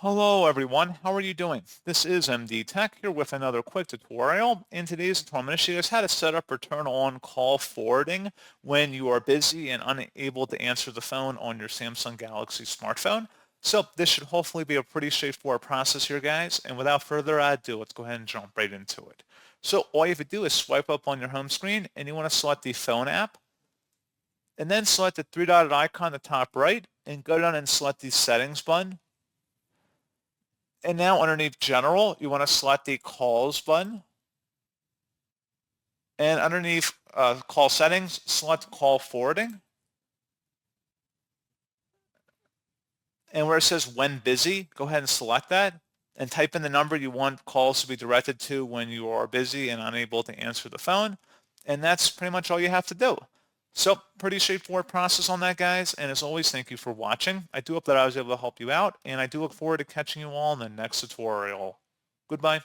Hello everyone, how are you doing? This is MD Tech here with another quick tutorial. In today's tutorial, I'm going to show you guys how to set up or turn on call forwarding when you are busy and unable to answer the phone on your Samsung Galaxy smartphone. So this should hopefully be a pretty straightforward process here, guys. And without further ado, let's go ahead and jump right into it. So all you have to do is swipe up on your home screen and you want to select the phone app and then select the three-dotted icon at the top right and go down and select the settings button. And now underneath General, you want to select the Calls button. And underneath Call Settings, select Call Forwarding. And where it says When Busy, go ahead and select that. And type in the number you want calls to be directed to when you are busy and unable to answer the phone. And that's pretty much all you have to do. So pretty straightforward process on that, guys. And as always, thank you for watching. I do hope that I was able to help you out. And I do look forward to catching you all in the next tutorial. Goodbye.